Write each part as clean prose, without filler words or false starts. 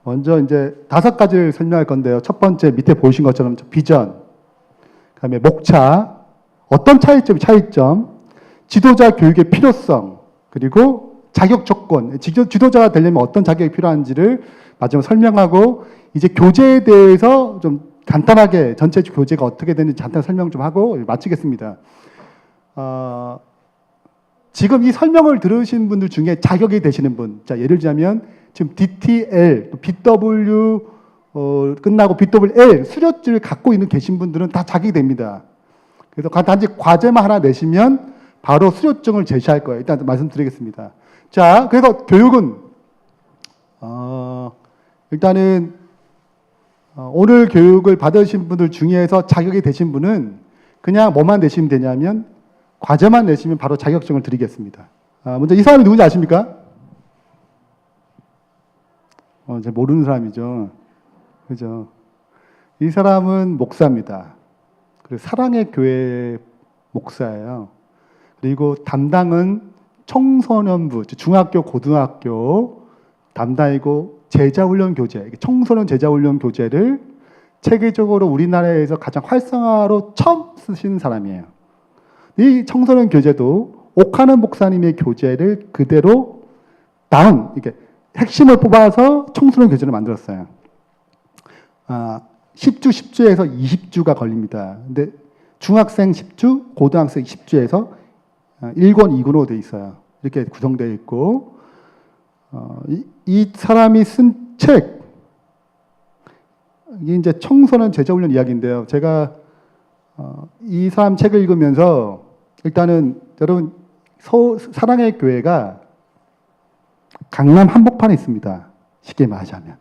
먼저 이제 5가지를 설명할 건데요. 첫 번째 밑에 보이신 것처럼 비전, 그다음에 목차, 어떤 차이점, 지도자 교육의 필요성, 그리고 자격 조건, 지도자가 되려면 어떤 자격이 필요한지를 마지막으로 설명하고 이제 교재에 대해서 좀 간단하게 전체 교재가 어떻게 되는지 간단히 설명 좀 하고 마치겠습니다. 지금 이 설명을 들으신 분들 중에 자격이 되시는 분, 자 예를 들자면 지금 DTL, BW 끝나고 BWL 수료증을 갖고 있는 계신 분들은 다 자격이 됩니다. 그래서 단지 과제만 하나 내시면 바로 수료증을 제시할 거예요. 일단 말씀드리겠습니다. 자, 그래서 교육은 일단은 오늘 교육을 받으신 분들 중에서 자격이 되신 분은 그냥 뭐만 내시면 되냐면 과제만 내시면 바로 자격증을 드리겠습니다. 먼저 이 사람이 누군지 아십니까? 잘 모르는 사람이죠. 그죠? 이 사람은 목사입니다. 그리고 사랑의 교회 목사예요. 그리고 담당은 청소년부, 중학교, 고등학교 담당이고 제자훈련 교재, 청소년 제자훈련 교재를 체계적으로 우리나라에서 가장 활성화로 처음 쓰신 사람이에요. 이 청소년 교재도 옥하는 목사님의 교재를 그대로 이렇게 핵심을 뽑아서 청소년 교재를 만들었어요. 10주에서 20주가 걸립니다. 근데 중학생 10주, 고등학생 10주에서 1권, 2권으로 되어 있어요. 이렇게 구성되어 있고, 이 사람이 쓴 책, 이게 이제 청소년 제자훈련 이야기인데요. 제가 이 사람 책을 읽으면서 일단은 여러분 사랑의 교회가 강남 한복판에 있습니다. 쉽게 말하자면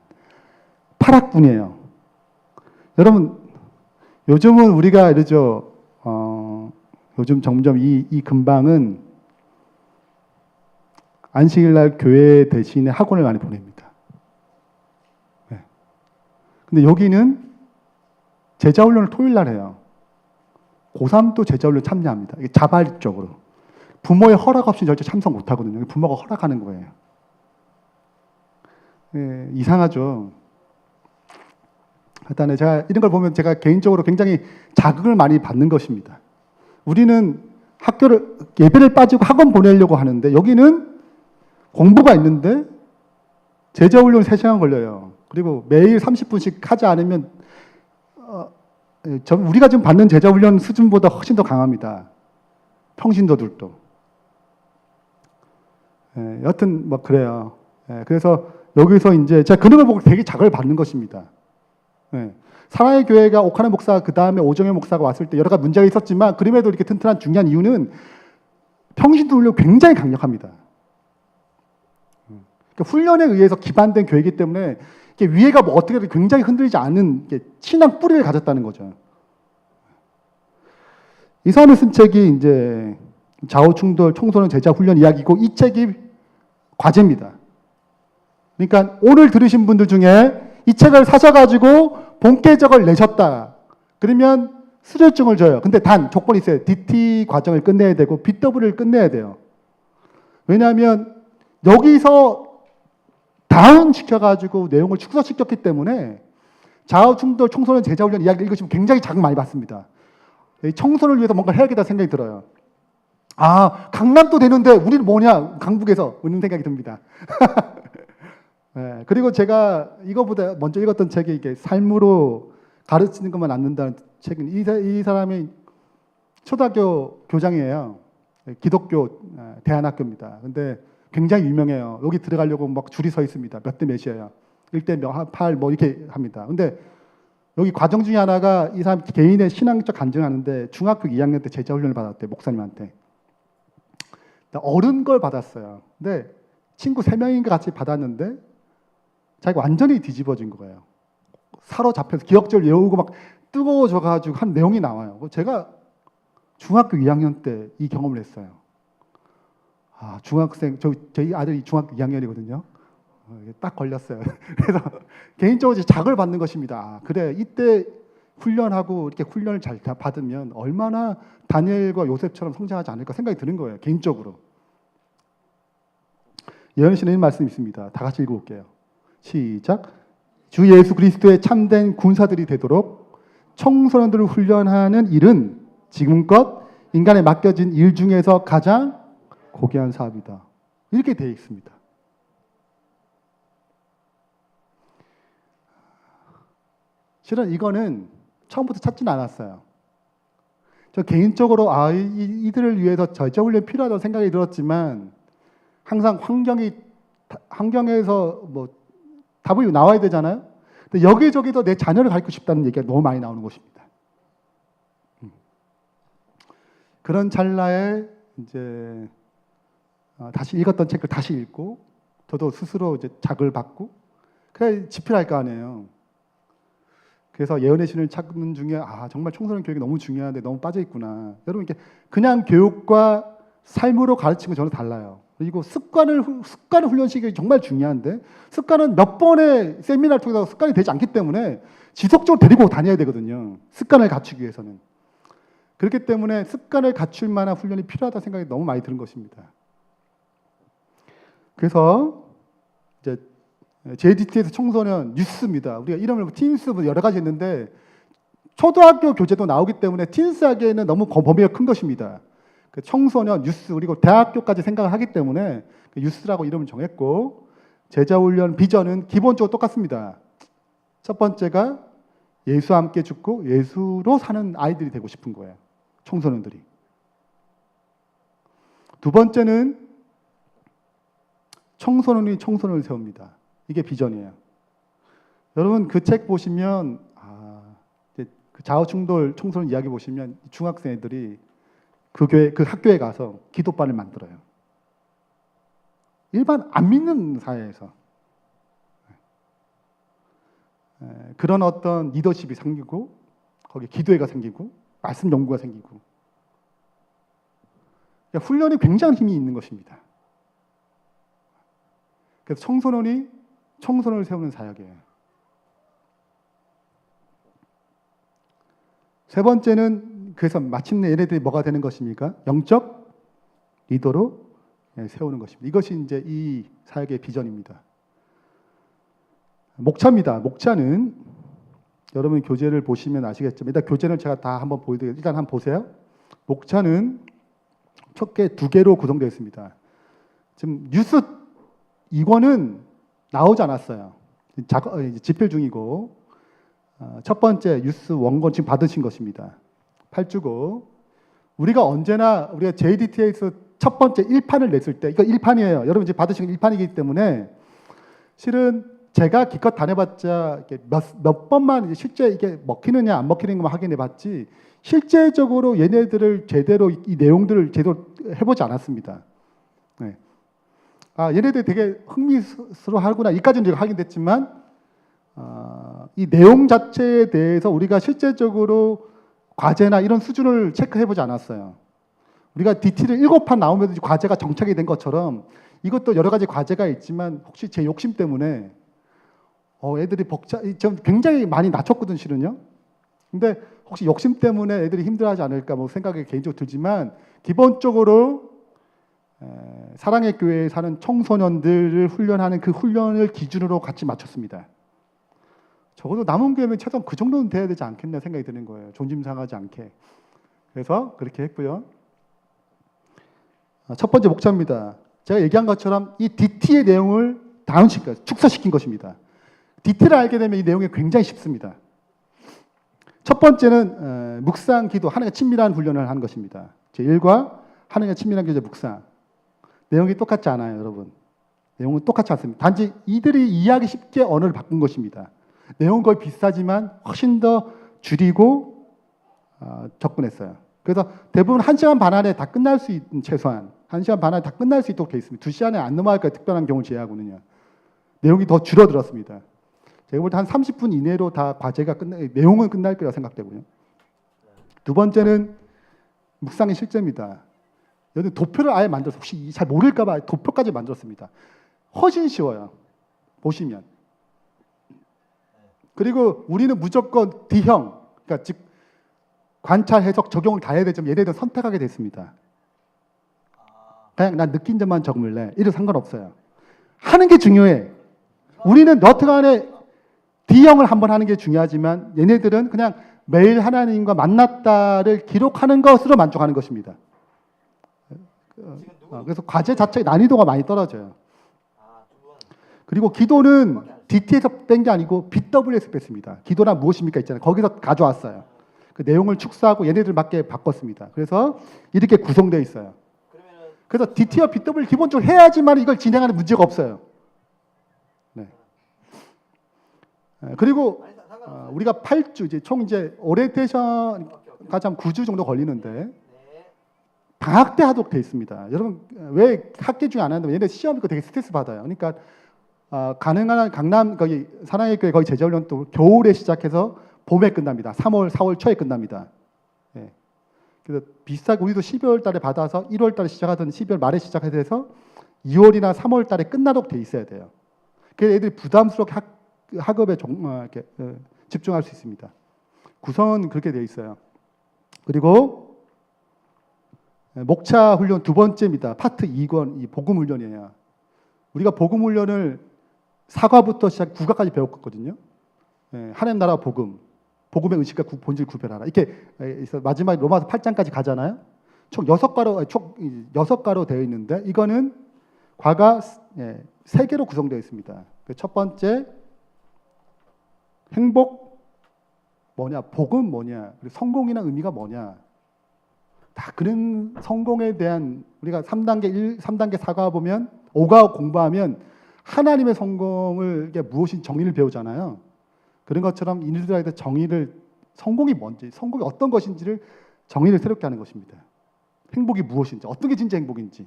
8학군이에요. 여러분 요즘은 우리가 이러죠. 요즘 점점 이 근방은 안식일날 교회 대신에 학원을 많이 보냅니다. 네. 근데 여기는 제자훈련을 토요일날 해요. 고3도 제자훈련 참여합니다. 이게 자발적으로. 부모의 허락 없이 절대 참석 못 하거든요. 부모가 허락하는 거예요. 예, 이상하죠. 일단 제가 이런 걸 보면 제가 개인적으로 굉장히 자극을 많이 받는 것입니다. 우리는 예배를 빠지고 학원 보내려고 하는데 여기는 공부가 있는데 제자훈련 3시간 걸려요. 그리고 매일 30분씩 하지 않으면 우리가 지금 받는 제자훈련 수준보다 훨씬 더 강합니다. 평신도들도. 예, 여튼 뭐 그래요. 예, 그래서 여기서 이제 제가 그런 걸 보고 되게 자극을 받는 것입니다. 예, 사랑의 교회가 옥하는 목사 그 다음에 오정현 목사가 왔을 때 여러 가지 문제가 있었지만 그럼에도 이렇게 튼튼한 중요한 이유는 평신도 훈련이 굉장히 강력합니다. 그러니까 훈련에 의해서 기반된 교회이기 때문에 위에가 뭐 어떻게 굉장히 흔들리지 않은 신앙 뿌리를 가졌다는 거죠. 이 사람이 쓴 책이 이제 좌우충돌 청소년 제자 훈련 이야기고 이 책이 과제입니다. 그러니까 오늘 들으신 분들 중에 이 책을 사셔가지고 본계적을 내셨다. 그러면 수료증을 줘요. 근데 단 조건이 있어요. DT 과정을 끝내야 되고 BW를 끝내야 돼요. 왜냐하면 여기서 다운시켜가지고 내용을 축소시켰기 때문에 좌우충돌 청소년 제자훈련 이야기를 읽으시면 굉장히 자극 많이 받습니다. 청소년을 위해서 뭔가 해야겠다 생각이 들어요. 강남도 되는데 우리는 뭐냐? 강북에서 이런 생각이 듭니다. 네, 그리고 제가 이거보다 먼저 읽었던 책이 이게 삶으로 가르치는 것만 않는다는 책은 이 사람이 초등학교 교장이에요. 기독교 대안학교입니다. 근데 굉장히 유명해요. 여기 들어가려고 막 줄이 서 있습니다. 몇 대 몇이에요. 1대 몇, 8 뭐 이렇게 합니다. 근데 여기 과정 중에 하나가 이 사람 개인의 신앙적 간증을 하는데 중학교 2학년 때 제자훈련을 받았대요. 목사님한테. 어른 걸 받았어요. 근데 친구 3명인가 같이 받았는데 자기가 완전히 뒤집어진 거예요. 사로잡혀서 기억절 외우고 막 뜨거워져가지고 한 내용이 나와요. 제가 중학교 2학년 때 이 경험을 했어요. 중학생, 저희 아들이 중학교 2학년이거든요. 딱 걸렸어요. 그래서 개인적으로 자극을 받는 것입니다. 그래, 이때 훈련하고 이렇게 훈련을 잘 받으면 얼마나 다니엘과 요셉처럼 성장하지 않을까 생각이 드는 거예요. 개인적으로. 예언 씨는 이 말씀이 있습니다. 다 같이 읽어볼게요. 시작. 주 예수 그리스도의 참된 군사들이 되도록 청소년들을 훈련하는 일은 지금껏 인간에 맡겨진 일 중에서 가장 고귀한 사업이다. 이렇게 되어 있습니다. 실은 이거는 처음부터 찾지는 않았어요. 저 개인적으로 이들을 위해서 전자훈련이 필요하다고 생각이 들었지만 항상 환경에서 뭐 답이 나와야 되잖아요. 근데 여기저기도 내 자녀를 가르치고 싶다는 얘기가 너무 많이 나오는 것입니다. 그런 찰나에 이제 다시 읽었던 책을 다시 읽고 저도 스스로 이제 자극을 받고 그래 집필할 거 아니에요. 그래서 예언의 신을 찾는 중에 정말 청소년 교육이 너무 중요한데 너무 빠져 있구나. 여러분 이게 그냥 교육과 삶으로 가르치는 건 저는 달라요. 그리고 습관을 훈련시키기 정말 중요한데 습관은 몇 번의 세미나를 통해서 습관이 되지 않기 때문에 지속적으로 데리고 다녀야 되거든요. 습관을 갖추기 위해서는. 그렇기 때문에 습관을 갖출 만한 훈련이 필요하다는 생각이 너무 많이 드는 것입니다. 그래서 이제 JDT에서 청소년 뉴스입니다. 우리가 이름을 틴스 여러 가지 있는데 초등학교 교재도 나오기 때문에 틴스 하기에는 너무 범위가 큰 것입니다. 청소년 뉴스 그리고 대학교까지 생각을 하기 때문에 뉴스라고 이름을 정했고 제자훈련 비전은 기본적으로 똑같습니다. 첫 번째가 예수와 함께 죽고 예수로 사는 아이들이 되고 싶은 거예요. 청소년들이. 두 번째는 청소년이 청소년을 세웁니다. 이게 비전이에요. 여러분 그 책 보시면 그 좌우충돌 청소년 이야기 보시면 중학생 애들이 그 학교에 가서 기도반을 만들어요. 일반 안 믿는 사회에서 그런 어떤 리더십이 생기고 거기 기도회가 생기고 말씀 연구가 생기고 그러니까 훈련이 굉장한 힘이 있는 것입니다. 그래서 청소년이 청소년을 세우는 사역이에요. 세 번째는 그래서 마침내 얘네들이 뭐가 되는 것입니까? 영적 리더로 세우는 것입니다. 이것이 이제 이 사역의 비전입니다. 목차입니다. 목차는 여러분 교재를 보시면 아시겠지만 일단 교재는 제가 다 한번 보여드리겠습니다. 일단 한번 보세요. 목차는 촉개 2개로 구성되어 있습니다. 지금 뉴스 2권은 나오지 않았어요. 집필 중이고 첫 번째 뉴스 원권 지금 받으신 것입니다. 8주고 우리가 언제나 우리가 JDT에서 첫 번째 1판을 냈을 때 이거 1판이에요. 여러분 이제 받으신 1판이기 때문에 실은 제가 기껏 다녀봤자 몇 번만 실제 이게 먹히느냐 안 먹히는 것만 확인해봤지 실제적으로 얘네들을 제대로 이 내용들을 제대로 해보지 않았습니다. 네. 얘네들 되게 흥미스러워하구나 이까지는 제가 확인됐지만 이 내용 자체에 대해서 우리가 실제적으로 과제나 이런 수준을 체크해보지 않았어요. 우리가 DT를 7판 나오면 과제가 정착이 된 것처럼 이것도 여러 가지 과제가 있지만 혹시 제 욕심 때문에 애들이 좀 굉장히 많이 낮췄거든 실은요. 근데 혹시 욕심 때문에 애들이 힘들어하지 않을까 뭐 생각이 개인적으로 들지만 기본적으로 사랑의 교회에 사는 청소년들을 훈련하는 그 훈련을 기준으로 같이 맞췄습니다. 적어도 남은 교회면 최소한 그 정도는 돼야 되지 않겠나 생각이 드는 거예요. 존심 상하지 않게. 그래서 그렇게 했고요. 첫 번째 목차입니다. 제가 얘기한 것처럼 이 DT의 내용을 다운시켜 축소시킨 것입니다. DT를 알게 되면 이 내용이 굉장히 쉽습니다. 첫 번째는 묵상, 기도, 하나님과 친밀한 훈련을 하는 것입니다. 제1과 하나님과 친밀한 교제 묵상. 내용이 똑같지 않아요, 여러분. 내용은 똑같지 않습니다. 단지 이들이 이해하기 쉽게 언어를 바꾼 것입니다. 내용은 거의 비슷하지만 훨씬 더 줄이고 접근했어요. 그래서 대부분 1시간 반 안에 다 끝날 수 있는 최소한 1시간 반 안에 다 끝날 수 있도록 되어 있습니다. 2시간에 안 넘어갈까 특별한 경우를 제외하고는요. 내용이 더 줄어들었습니다. 제가 볼 때 한 30분 이내로 다 과제가 내용은 끝날 거라 생각되고요. 두 번째는 묵상의 실제입니다. 여기 도표를 아예 만들어서 혹시 잘 모를까 봐 도표까지 만들었습니다. 훨씬 쉬워요. 보시면. 그리고 우리는 무조건 D형, 그러니까 즉 관찰, 해석, 적용을 다 해야 되지만 얘네들은 선택하게 됐습니다. 그냥 난 느낀 점만 적을래. 이래도 상관없어요. 하는 게 중요해. 우리는 너트간에 D형을 한번 하는 게 중요하지만 얘네들은 그냥 매일 하나님과 만났다를 기록하는 것으로 만족하는 것입니다. 그래서 과제 자체의 난이도가 많이 떨어져요. 그리고 기도는 DT에서 뺀 게 아니고 BW에서 뺐습니다. 기도란 무엇입니까 있잖아요. 거기서 가져왔어요. 그 내용을 축소하고 얘네들 맞게 바꿨습니다. 그래서 이렇게 구성되어 있어요. 그래서 DT와 BW 기본적으로 해야지만 이걸 진행하는 문제가 없어요. 네. 그리고 우리가 8주 이제 총 이제 오리엔테이션까지 한 9주 정도 걸리는데 방학 때 하도록 돼 있습니다. 여러분 왜 학기 중에 안 하는데 얘네 시험 있고 되게 스트레스 받아요. 그러니까 가능한 강남 거기 사랑의 교회 거기 제자훈련도 겨울에 시작해서 봄에 끝납니다. 3월, 4월 초에 끝납니다. 예. 그래서 비슷하게 우리도 12월 달에 받아서 1월 달에 시작하던 12월 말에 시작해서 2월이나 3월 달에 끝나도록 돼 있어야 돼요. 그래서 애들이 부담스럽게 학업에 이렇게 집중할 수 있습니다. 구성은 그렇게 돼 있어요. 그리고 목차 훈련 두 번째입니다. 파트 2권 이 복음 훈련이에요. 우리가 복음 훈련을 사과부터 시작 국가까지 배웠거든요. 하나님 나라 복음, 복음의 의식과 본질 구별하라. 이렇게 마지막에 로마서 8장까지 가잖아요. 총 6가로 되어 있는데 이거는 과가 3개로 구성되어 있습니다. 첫 번째 행복 뭐냐, 복음 뭐냐, 그리고 성공이나 의미가 뭐냐. 다 그런 성공에 대한 우리가 3단계 사과 보면 5가 공부하면 하나님의 성공을 무엇인 정의를 배우잖아요. 그런 것처럼 이들에게 성공이 뭔지, 성공이 어떤 것인지를 정의를 새롭게 하는 것입니다. 행복이 무엇인지, 어떤 게 진짜 행복인지,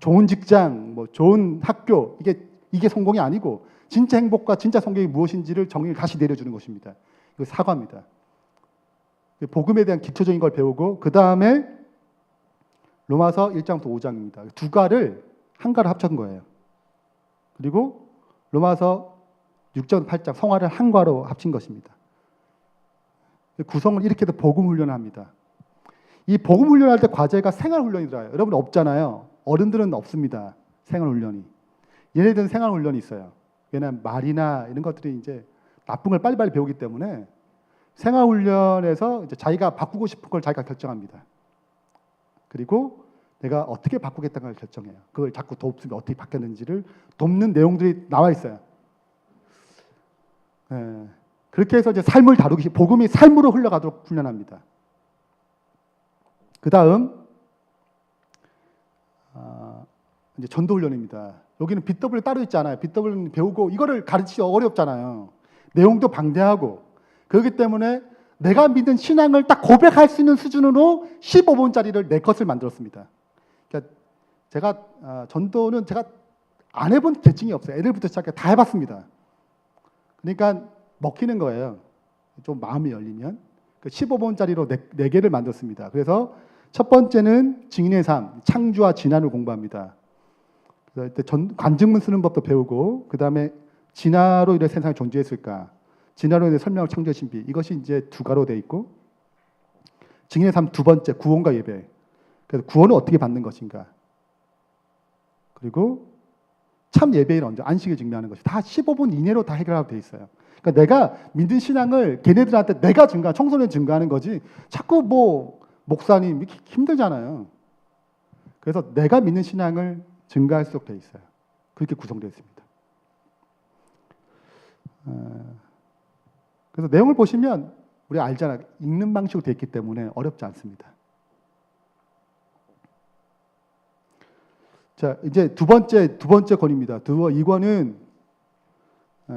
좋은 직장, 뭐 좋은 학교 이게 성공이 아니고 진짜 행복과 진짜 성공이 무엇인지를 정의를 다시 내려주는 것입니다. 이거 사과입니다. 복음에 대한 기초적인 걸 배우고 그 다음에 로마서 1장부터 5장입니다. 두 가를 한 가로 합친 거예요. 그리고 로마서 6장, 8장 성화를 한 과로 합친 것입니다. 구성을 이렇게 해서 복음 훈련을 합니다. 이 복음 훈련할 때 과제가 생활 훈련이더라요. 여러분 없잖아요. 어른들은 없습니다. 생활 훈련이. 얘네들은 생활 훈련이 있어요. 왜냐하면 말이나 이런 것들이 이제 나쁜 걸 빨리빨리 배우기 때문에 생활 훈련에서 이제 자기가 바꾸고 싶은 걸 자기가 결정합니다. 그리고 내가 어떻게 바꾸겠다는 걸 결정해요. 그걸 자꾸 돕으면 어떻게 바뀌었는지를 돕는 내용들이 나와 있어요. 그렇게 해서 이제 삶을 다루기, 복음이 삶으로 흘러가도록 훈련합니다. 그 다음 이제 전도 훈련입니다. 여기는 BW 따로 있잖아요. BW 배우고 이거를 가르치기 어렵잖아요. 내용도 방대하고 그렇기 때문에 내가 믿는 신앙을 딱 고백할 수 있는 수준으로 15분짜리를 내 것을 만들었습니다. 그러니까 제가 전도는 제가 안 해본 계층이 없어요. 애들부터 시작해 다 해봤습니다. 그러니까 먹히는 거예요. 좀 마음이 열리면. 15분짜리로 4개를 만들었습니다. 그래서 첫 번째는 증인의 삶, 창조와 진화를 공부합니다. 그래서 관증문 쓰는 법도 배우고 그 다음에 진화로 인해 세상이 존재했을까? 진화로 인해 설명을 창조의 신비. 이것이 이제 2가로 되어 있고 증인의 삶 두 번째, 구원과 예배. 그래서 구원을 어떻게 받는 것인가? 그리고 참 예배인 언제? 안식을 증명하는 것이 다 15분 이내로 다 해결하고 되어 있어요. 그러니까 내가 믿는 신앙을 걔네들한테 내가 청소년 증거하는 거지 자꾸 뭐 목사님 힘들잖아요. 그래서 내가 믿는 신앙을 증거할 수 있도록 되어 있어요. 그렇게 구성되어 있습니다. 그래서 내용을 보시면 우리 알잖아요. 읽는 방식으로 되어 있기 때문에 어렵지 않습니다. 자, 이제 두 번째 권입니다. 이 권은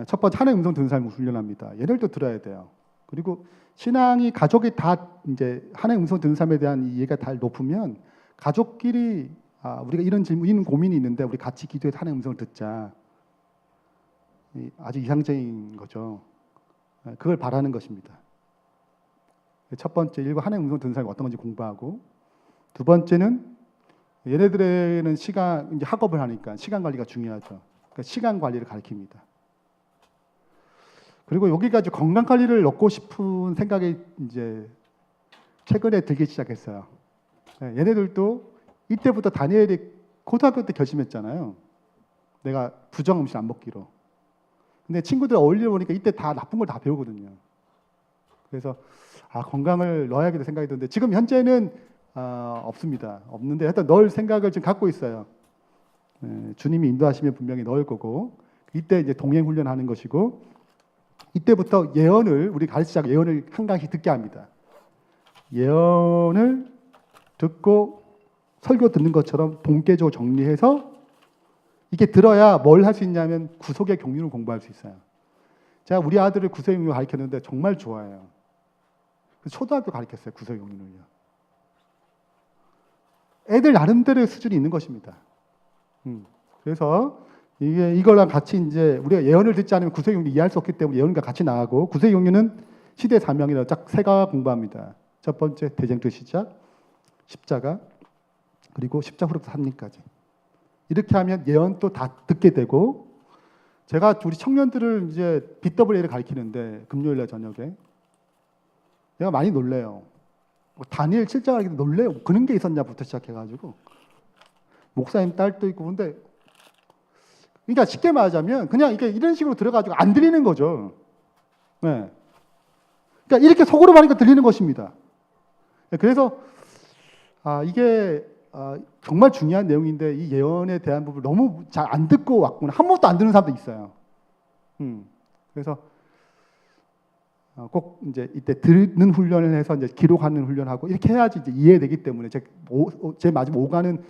첫 번째 하나님의 음성 듣는 삶을 훈련합니다. 얘네들도 들어야 돼요. 그리고 신앙이 가족이 다 이제 하나님의 음성 듣는 삶에 대한 이해가 다 높으면 가족끼리 우리가 이런 고민이 있는데 우리 같이 기도해서 하나님의 음성을 듣자. 아주 이상적인 거죠. 그걸 바라는 것입니다. 첫 번째 하나님의 음성 듣는 삶이 어떤 건지 공부하고 두 번째는 얘네들에게는 이제 학업을 하니까 시간 관리가 중요하죠. 그러니까 시간 관리를 가르칩니다. 그리고 여기까지 건강 관리를 넣고 싶은 생각이 이제 최근에 들기 시작했어요. 얘네들도 이때부터 다니엘이 고등학교 때 결심했잖아요. 내가 부정 음식 안 먹기로. 근데 친구들 어울려 보니까 이때 다 나쁜 걸 다 배우거든요. 그래서 건강을 넣어야겠다 생각이 드는데 지금 현재는 없습니다. 없는데 하여튼 넣을 생각을 지금 갖고 있어요. 주님이 인도하시면 분명히 넣을 거고 이때 이제 동행 훈련하는 것이고 이때부터 예언을 우리 가르치자고 예언을 한 강씩 듣게 합니다. 예언을 듣고 설교 듣는 것처럼 동계적으로 정리해서 이게 들어야 뭘 할 수 있냐면 구속의 경륜을 공부할 수 있어요. 제가 우리 아들을 구속의 경륜을 가르쳤는데 정말 좋아해요. 초등학교 가르쳤어요. 구속의 경륜을요. 애들 나름대로의 수준이 있는 것입니다. 그래서 이거랑 같이 이제 우리가 예언을 듣지 않으면 구속의 경륜을 이해할 수 없기 때문에 예언과 같이 나가고 구속의 경륜은 시대 사명이라 딱 세 가지 공부합니다. 첫 번째 대쟁투 시작, 십자가, 그리고 십자가로부터 삼리까지. 이렇게 하면 예언도 다 듣게 되고 제가 우리 청년들을 이제 BWA를 가르치는데 금요일날 저녁에 내가 많이 놀래요. 다니엘 7장 하기도 놀래요. 그런 게 있었냐부터 시작해가지고 목사님 딸도 있고 근데 그러니까 쉽게 말하자면 그냥 이게 이런 식으로 들어가지고 안 들리는 거죠. 네. 그러니까 이렇게 속으로 말하니까 들리는 것입니다. 그래서 이게 정말 중요한 내용인데 이 예언에 대한 부분을 너무 잘 안 듣고 왔구나. 한 번도 안 듣는 사람도 있어요. 그래서 꼭 이제 이때 듣는 훈련을 해서 이제 기록하는 훈련하고 이렇게 해야지 이제 이해되기 때문에 제 마지막 5가는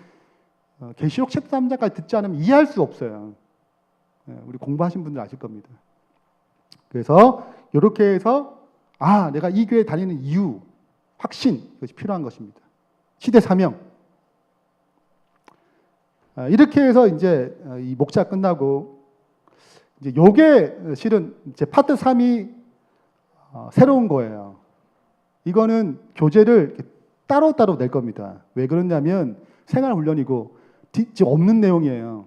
계시록 13장까지 듣지 않으면 이해할 수 없어요. 우리 공부하신 분들 아실 겁니다. 그래서 이렇게 해서 내가 이 교회 다니는 이유, 확신 이것이 필요한 것입니다. 시대 사명. 이렇게 해서 이제 이 목차 끝나고 이제 요게 실은 이제 파트 3이 새로운 거예요. 이거는 교재를 따로따로 낼 겁니다. 왜 그러냐면 생활 훈련이고 지금 없는 내용이에요.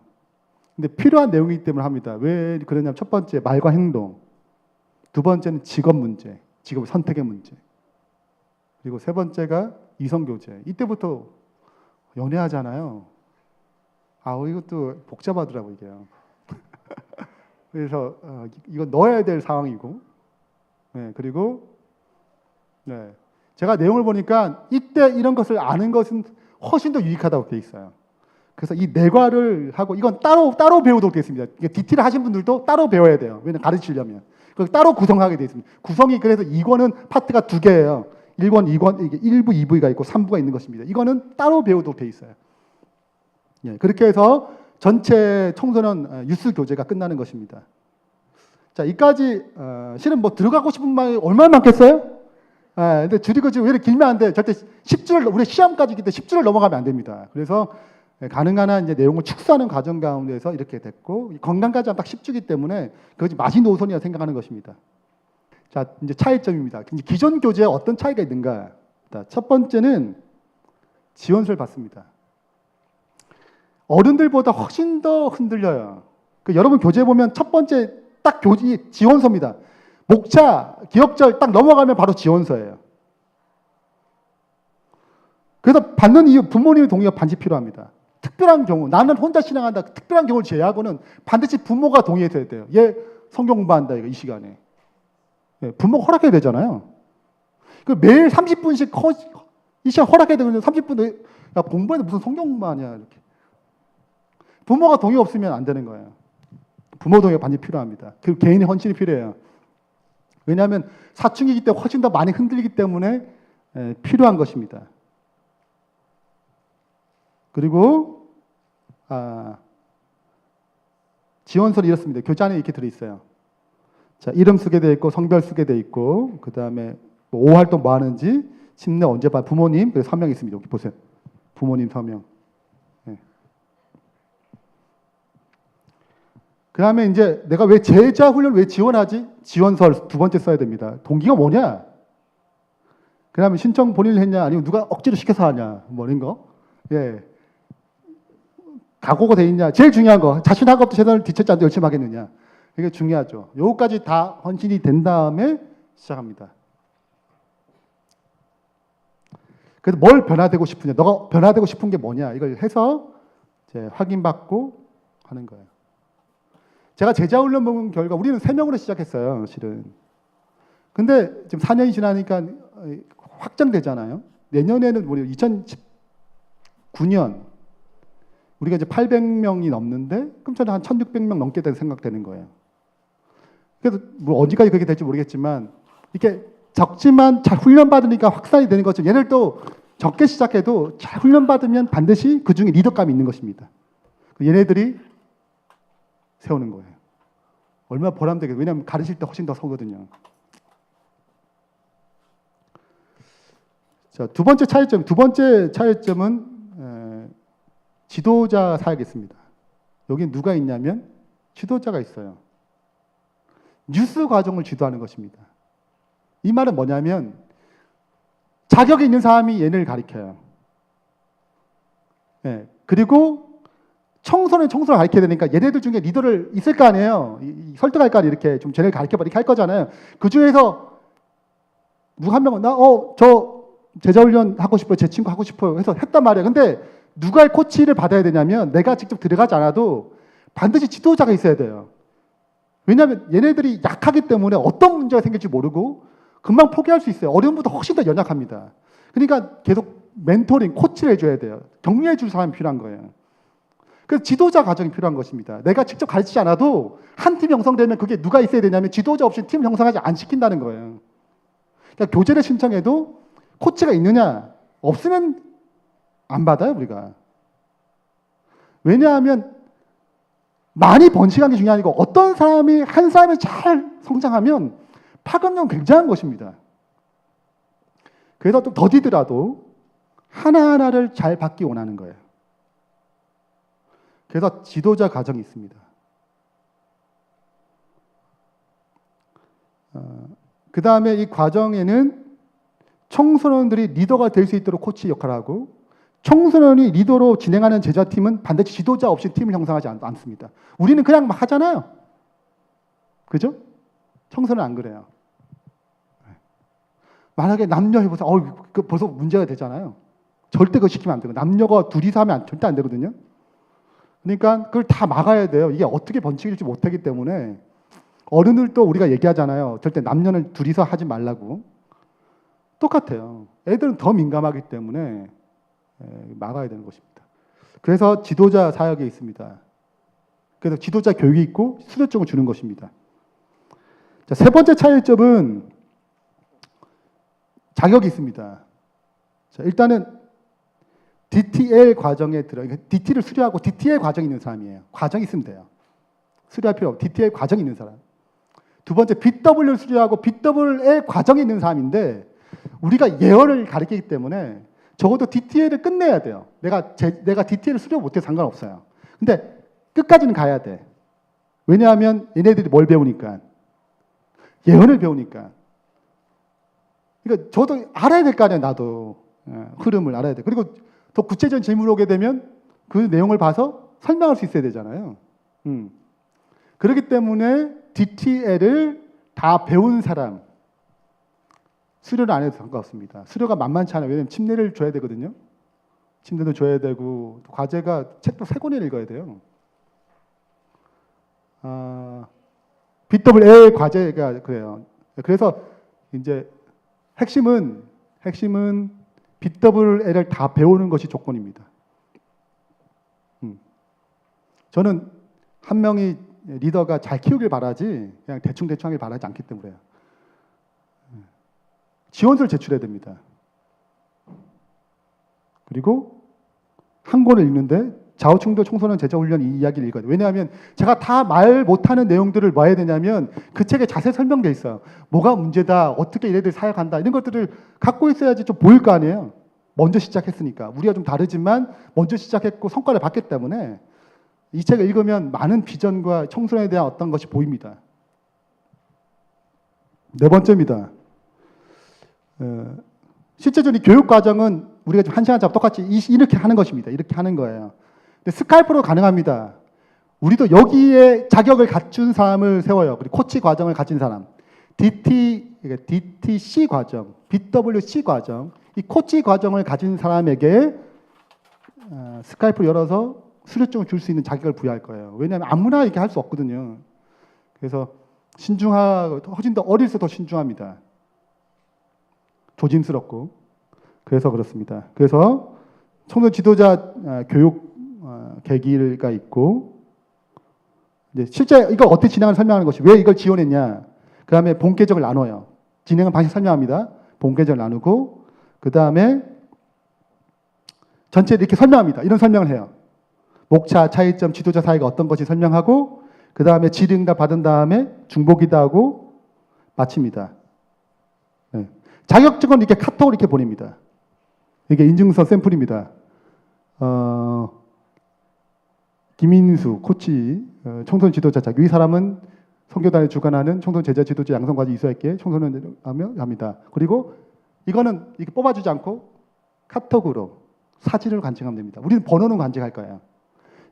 근데 필요한 내용이기 때문에 합니다. 왜 그러냐면 첫 번째 말과 행동, 두 번째는 직업 문제, 직업 선택의 문제, 그리고 세 번째가 이성 교제. 이때부터 연애하잖아요. 이것도 복잡하더라고 이게요. 그래서 이거 넣어야 될 상황이고, 그리고 제가 내용을 보니까 이때 이런 것을 아는 것은 훨씬 더 유익하다고 되어 있어요. 그래서 이 내과를 하고 이건 따로 배우도록 되어 있습니다. 디테일 하신 분들도 따로 배워야 돼요. 왜냐면 가르치려면. 따로 구성하게 되어 있습니다. 구성이 그래서 2권은 파트가 2개예요. 1권, 2권, 이게 1부, 2부가 있고 3부가 있는 것입니다. 이거는 따로 배우도록 되어 있어요. 그렇게 해서 전체 청소년 유스 교재가 끝나는 것입니다. 자, 이까지 실은 뭐 들어가고 싶은 말이 얼마나 많겠어요? 근데 줄이고 지금 왜 이렇게 길면 안 돼? 절대 10줄 우리 시험까지 있기 때문에 10줄을 넘어가면 안 됩니다. 그래서 가능한 한 이제 내용을 축소하는 과정 가운데서 이렇게 됐고 건강까지 딱 10주기 때문에 그것이 마지노선이라 생각하는 것입니다. 자, 이제 차이점입니다. 기존 교재에 어떤 차이가 있는가? 첫 번째는 지원서를 받습니다. 어른들보다 훨씬 더 흔들려요. 여러분 교재 보면 첫 번째 딱 지원서입니다. 목차, 기억절 딱 넘어가면 바로 지원서예요. 그래서 받는 이유 부모님의 동의가 반드시 필요합니다. 특별한 경우, 나는 혼자 신앙한다. 특별한 경우를 제외하고는 반드시 부모가 동의해야 돼요. 얘 성경 공부한다 이거 이 시간에. 부모가 허락해야 되잖아요. 매일 30분씩 이 시간 허락해야 되는데 30분 야 공부하는데 무슨 성경 공부하냐 이렇게. 부모가 동의 없으면 안 되는 거예요. 부모 동의가 반드시 필요합니다. 그리고 개인의 헌신이 필요해요. 왜냐하면 사춘기이기 때문에 훨씬 더 많이 흔들리기 때문에 필요한 것입니다. 그리고 지원서는 이렇습니다. 교재 안에 이렇게 들어있어요. 자, 이름 쓰게 돼 있고 성별 쓰게 돼 있고 그 다음에 오후 활동 뭐 하는지 침례 언제 봐 부모님 그래서 서명 있습니다. 여기 보세요. 부모님 서명. 그 다음에 이제 내가 왜 제자 훈련을 왜 지원하지? 지원서 두 번째 써야 됩니다. 동기가 뭐냐? 그 다음에 신청 본인이 했냐? 아니면 누가 억지로 시켜서 하냐? 뭐 이런 거. 각오가 돼 있냐? 제일 중요한 거. 자신하고 없도 최선을 뒤처지 않고 열심히 하겠느냐? 이게 중요하죠. 요거까지 다 헌신이 된 다음에 시작합니다. 그래서 뭘 변화되고 싶으냐? 너가 변화되고 싶은 게 뭐냐? 이걸 해서 이제 확인받고 하는 거예요. 제가 제자 훈련 본 결과 우리는 3명으로 시작했어요, 실은. 근데 지금 4년이 지나니까 확장되잖아요. 내년에는 우리 2019년 우리가 이제 800명이 넘는데 그럼 저는 한 1600명 넘게 될 생각되는 거예요. 그래서 뭐 언제까지 그렇게 될지 모르겠지만 이렇게 적지만 잘 훈련받으니까 확산이 되는 것처럼 얘네들도 적게 시작해도 잘 훈련받으면 반드시 그 중에 리더감이 있는 것입니다. 얘네들이 세우는 거예요. 얼마나 보람되겠어요. 왜냐하면 가르칠 때 훨씬 더 서거든요. 자, 두 번째 차이점은 지도자 사역이 있습니다. 여기 누가 있냐면 지도자가 있어요. 뉴스 과정을 지도하는 것입니다. 이 말은 뭐냐면 자격이 있는 사람이 얘네를 가르쳐요. 그리고 청소를 가르쳐야 되니까 얘네들 중에 리더를 있을 거 아니에요. 설득할 거 아니에요. 이렇게 좀 쟤네를 가르쳐봐 이렇게 할 거잖아요. 그 중에서 누가 한 명은 저 제자훈련 하고 싶어요. 제 친구 하고 싶어요. 해서 했단 말이에요. 근데 누가 코치를 받아야 되냐면 내가 직접 들어가지 않아도 반드시 지도자가 있어야 돼요. 왜냐하면 얘네들이 약하기 때문에 어떤 문제가 생길지 모르고 금방 포기할 수 있어요. 어려움보다 훨씬 더 연약합니다. 그러니까 계속 멘토링, 코치를 해줘야 돼요. 격려해 줄 사람이 필요한 거예요. 그래서 지도자 과정이 필요한 것입니다. 내가 직접 가르치지 않아도 한 팀 형성되면 그게 누가 있어야 되냐면 지도자 없이 팀 형성하지 안 시킨다는 거예요. 그러니까 교재를 신청해도 코치가 있느냐 없으면 안 받아요 우리가. 왜냐하면 많이 번식하는 게 중요한 게 아니고 어떤 사람이 한 사람이 잘 성장하면 파급력은 굉장한 것입니다. 그래서 좀 더디더라도 하나하나를 잘 받기 원하는 거예요. 그래서 지도자 과정이 있습니다. 그 다음에 이 과정에는 청소년들이 리더가 될 수 있도록 코치 역할을 하고 청소년이 리더로 진행하는 제자팀은 반드시 지도자 없이 팀을 형성하지 않습니다. 우리는 그냥 막 하잖아요. 그죠? 청소년은 안 그래요. 만약에 남녀 해보세요. 그 벌써 문제가 되잖아요. 절대 그거 시키면 안 되고 남녀가 둘이서 하면 절대 안 되거든요. 그러니까 그걸 다 막아야 돼요. 이게 어떻게 번식일지 못하기 때문에 어른들도 우리가 얘기하잖아요. 절대 남녀는 둘이서 하지 말라고. 똑같아요. 애들은 더 민감하기 때문에 막아야 되는 것입니다. 그래서 지도자 사역이 있습니다. 그래서 지도자 교육이 있고 수료증을 주는 것입니다. 자, 세 번째 차이점은 자격이 있습니다. 자, 일단은 DTL 과정에 DT를 수료하고 DTL 과정이 있는 사람이에요. 과정이 있으면 돼요. 수료할 필요 없고 DTL 과정이 있는 사람. 두 번째 BW 수료하고 BWL 과정이 있는 사람인데 우리가 예언을 가르치기 때문에 적어도 DTL을 끝내야 돼요. 내가 DTL을 수료 못해도 상관없어요. 근데 끝까지는 가야 돼. 왜냐하면 얘네들이 뭘 배우니까? 예언을 배우니까. 그러니까 저도 알아야 될 거 아니에요. 나도. 흐름을 알아야 돼. 그리고 더 구체적인 질문이 오게 되면 그 내용을 봐서 설명할 수 있어야 되잖아요. 그렇기 때문에 DTL을 다 배운 사람 수료를 안 해도 상관없습니다. 수료가 만만치 않아요. 왜냐하면 침례를 줘야 되거든요. 침례도 줘야 되고 또 과제가 책도 3권을 읽어야 돼요. BWL 과제가 그래요. 그래서 이제 핵심은 BWL을 다 배우는 것이 조건입니다. 저는 한 명이 리더가 잘 키우길 바라지 그냥 대충 하길 바라지 않기 때문에요. 지원서를 제출해야 됩니다. 그리고 한 권을 읽는데 좌우충돌 청소년 제자훈련 이 이야기를 읽어야 돼요. 왜냐하면 제가 다 말 못하는 내용들을 뭐 해야 되냐면 그 책에 자세히 설명되어 있어요. 뭐가 문제다, 어떻게 얘네들 사역한다 이런 것들을 갖고 있어야지 좀 보일 거 아니에요. 먼저 시작했으니까. 우리가 좀 다르지만 먼저 시작했고 성과를 봤기 때문에 이 책을 읽으면 많은 비전과 청소년에 대한 어떤 것이 보입니다. 네 번째입니다. 실제적으로 교육 과정은 우리가 지금 1시간 잡고 똑같이 이렇게 하는 것입니다. 이렇게 하는 거예요. 근데 스카이프로 가능합니다. 우리도 여기에 자격을 갖춘 사람을 세워요. 그리고 코치 과정을 가진 사람. DTC 과정, BWC 과정, 이 코치 과정을 가진 사람에게 스카이프를 열어서 수료증을 줄 수 있는 자격을 부여할 거예요. 왜냐하면 아무나 이렇게 할 수 없거든요. 그래서 신중하고 훨씬 더 어릴수록 더 신중합니다. 조심스럽고. 그래서 그렇습니다. 그래서 청소년 지도자 교육 계기가 있고, 이제 실제 이걸 어떻게 진행을 설명하는 것이 왜 이걸 지원했냐. 그 다음에 본계적을 나눠요. 진행은 방식 설명합니다. 본계적을 나누고, 그 다음에 전체 이렇게 설명합니다. 이런 설명을 해요. 목차, 차이점, 지도자 사이가 어떤 것이 설명하고, 그 다음에 질의응답 받은 다음에 중보기도 하고 마칩니다. 네. 자격증은 이렇게 카톡으로 이렇게 보냅니다. 이게 인증서 샘플입니다. 김인수 코치 청소년 지도자 자격. 이 사람은 선교단에 주관하는 청소년 제자 지도자 양성과제 이수할게 청소년 하며 합니다. 그리고 이거는 이렇게 뽑아주지 않고 카톡으로 사진을 간직하면 됩니다. 우리는 번호는 간직할 거예요.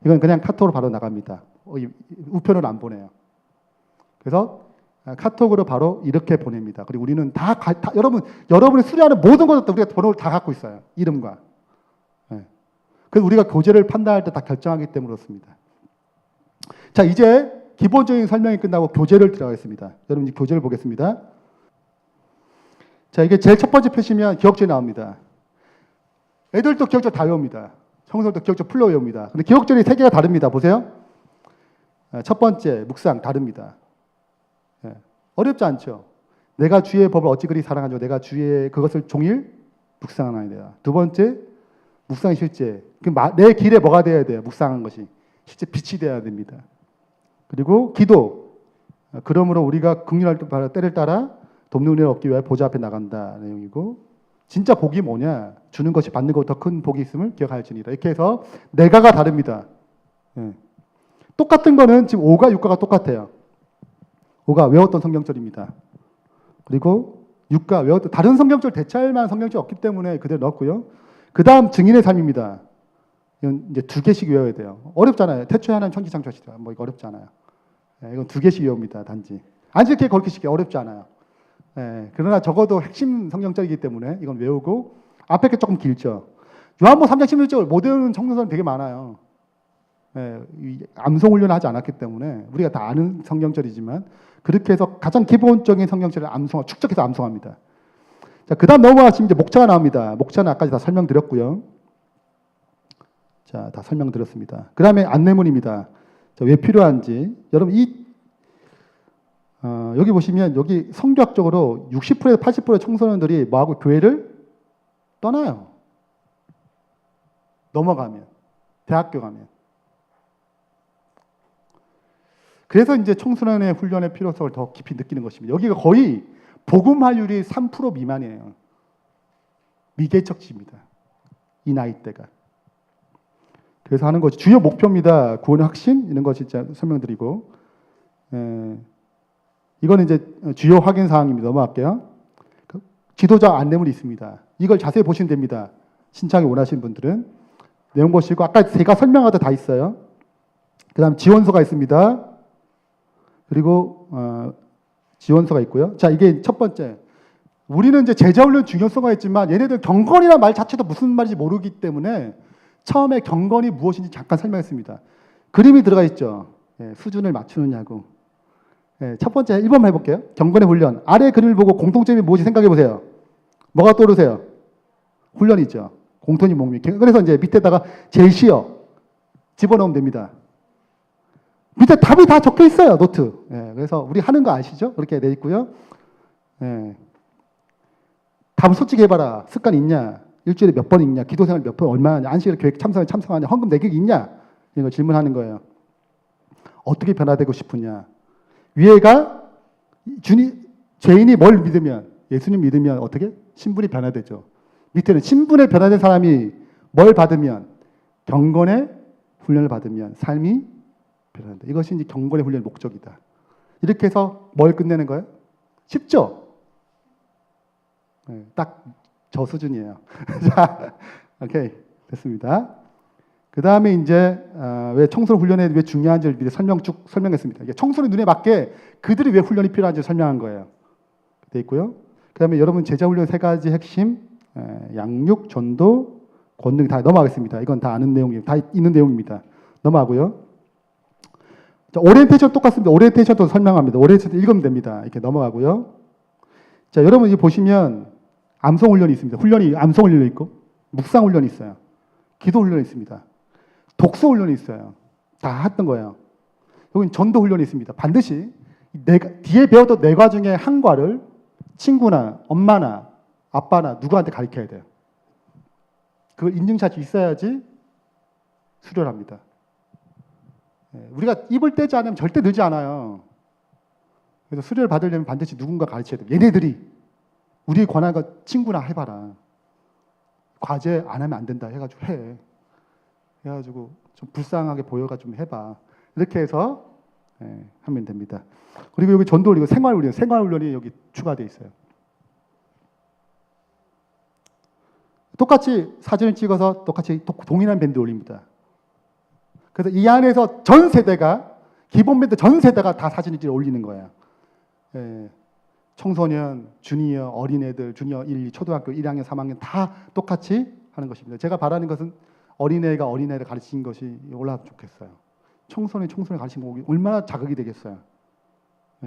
이건 그냥 카톡으로 바로 나갑니다. 우편을 안 보내요. 그래서 카톡으로 바로 이렇게 보냅니다. 그리고 우리는 다 여러분이 수료하는 모든 것들 우리가 번호를 다 갖고 있어요. 이름과. 네. 그래서 우리가 교재를 판단할 때 다 결정하기 때문에 그렇습니다. 자, 이제 기본적인 설명이 끝나고 교재를 들어가겠습니다. 여러분 이제 교재를 보겠습니다. 자, 이게 제일 첫 번째 표시면 기억제 나옵니다. 애들도 기억제 다 외웁니다. 청소년도 기억제 풀로 외웁니다. 근데 기억절이 세 개가 다릅니다. 보세요. 첫 번째, 묵상 다릅니다. 어렵지 않죠. 내가 주의 법을 어찌 그리 사랑하죠. 내가 주의 그것을 종일 묵상하나이다. 돼요. 두 번째, 묵상의 실제. 내 길에 뭐가 되어야 돼요? 묵상한 것이. 실제 빛이 되어야 됩니다. 그리고 기도. 그러므로 우리가 긍휼할 때를 따라 돕는 은혜를 얻기 위하여 보좌 앞에 나간다. 내용이고. 진짜 복이 뭐냐? 주는 것이 받는 것보다 큰 복이 있음을 기억할지니라. 이렇게 해서 내가가 다릅니다. 똑같은 거는 지금 5가 6가가 똑같아요. 5가 외웠던 성경절입니다. 그리고 6가 외웠던 다른 성경절 대체할 만한 성경절이 없기 때문에 그대로 넣었고요. 그 다음 증인의 삶입니다. 이건 이제 2개씩 외워야 돼요. 어렵잖아요. 태초에 하나님 천지 창조하시더라. 뭐 이거 어렵지 않아요. 이건 2개씩 외웁니다. 단지. 안식게 그렇게 쉽게 어렵지 않아요. 그러나 적어도 핵심 성경절이기 때문에 이건 외우고 앞에 게 조금 길죠. 요한복음 3장 16절 못 외우는 청소년 되게 많아요. 암송 훈련을 하지 않았기 때문에 우리가 다 아는 성경절이지만 그렇게 해서 가장 기본적인 성경절을 축적해서 암송합니다. 자, 그 다음 넘어가시면 이제 목차가 나옵니다. 목차는 아까 다 설명드렸고요. 자, 다 설명드렸습니다. 그 다음에 안내문입니다. 자, 왜 필요한지. 여러분, 여기 보시면 여기 성교학적으로 60%에서 80%의 청소년들이 뭐하고 교회를 떠나요. 넘어가면. 대학교 가면. 그래서 이제 청소년의 훈련의 필요성을 더 깊이 느끼는 것입니다. 여기가 거의 복음화율이 3% 미만이에요. 미개척지입니다. 이 나이대가. 그래서 하는 것이 주요 목표입니다. 구원의 확신 이런 것이 진짜 설명드리고 이거는 이제 주요 확인 사항입니다. 넘어갈게요. 지도자 안내문이 있습니다. 이걸 자세히 보시면 됩니다. 신청이 원하시는 분들은 내용 보시고 아까 제가 설명하다 다 있어요. 그 다음 지원서가 있습니다. 그리고 지원서가 있고요. 자, 이게 첫 번째. 우리는 이제 제자훈련 중요성가 있지만 얘네들 경건이라는 말 자체도 무슨 말인지 모르기 때문에 처음에 경건이 무엇인지 잠깐 설명했습니다. 그림이 들어가 있죠. 수준을 맞추느냐고. 첫 번째 1번만 해볼게요. 경건의 훈련. 아래 그림을 보고 공통점이 무엇이 생각해 보세요. 뭐가 떠오르세요? 훈련이죠. 공통이 뭡니까? 그래서 이제 밑에다가 제시어 집어넣으면 됩니다. 밑에 답이 다 적혀 있어요. 노트. 그래서 우리 하는 거 아시죠? 그렇게 돼 있고요. 답을 솔직히 해봐라. 습관 있냐? 일주일에 몇 번 읽냐? 기도생활 몇 번 얼마나 하냐? 안식일 교회 참석하냐? 헌금 내기 있냐? 이런 거 질문하는 거예요. 어떻게 변화되고 싶으냐? 위에가 죄인이 뭘 믿으면, 예수님 믿으면 어떻게? 신분이 변화되죠. 밑에는 신분에 변화된 사람이 뭘 받으면, 경건의 훈련을 받으면 삶이 변화된다. 이것이 이제 경건의 훈련의 목적이다. 이렇게 해서 뭘 끝내는 거예요? 쉽죠? 딱 저 수준이에요. 자, 오케이. 됐습니다. 그 다음에 이제, 왜 청소년 훈련에 왜 중요한지를 미리 쭉 설명했습니다. 이게 청소년 눈에 맞게 그들이 왜 훈련이 필요한지 설명한 거예요. 돼 있고요. 그 다음에 여러분 제자 훈련 3가지 핵심, 양육, 전도, 권능 다 넘어가겠습니다. 이건 다 아는 내용이에요. 다 있는 내용입니다. 넘어가고요. 자, 오리엔테이션 똑같습니다. 오리엔테이션도 설명합니다. 오리엔테이션 읽으면 됩니다. 이렇게 넘어가고요. 자, 여러분 이 보시면 암송 훈련이 있습니다. 암송 훈련이 있고 묵상 훈련이 있어요. 기도 훈련이 있습니다. 독서 훈련이 있어요. 다 했던 거예요. 여기 전도 훈련이 있습니다. 반드시 뒤에 배웠던 네 과 중에 한 과를 친구나 엄마나 아빠나 누구한테 가르쳐야 돼요. 그걸 인증샷이 있어야지 수료합니다. 우리가 입을 떼지 않으면 절대 늘지 않아요. 그래서 수료를 받으려면 반드시 누군가 가르쳐야 돼요. 얘네들이 우리의 권한과 친구나 해봐라. 과제 안 하면 안 된다 해가지고 해가지고 좀 불쌍하게 보여가 좀 해봐. 이렇게 해서 하면 됩니다. 그리고 여기 전도훈련, 생활훈련이 여기 추가되어 있어요. 똑같이 사진을 찍어서 똑같이 동일한 밴드 올립니다. 그래서 이 안에서 전 세대가 기본 밴드 전 세대가 다 사진을 올리는 거예요. 청소년, 주니어, 어린애들, 주니어 1, 2, 초등학교 1학년, 3학년 다 똑같이 하는 것입니다. 제가 바라는 것은 어린애가 어린애를 가르치는 것이 올라가면 좋겠어요. 청소년이 청소년을 가르치는 거 얼마나 자극이 되겠어요.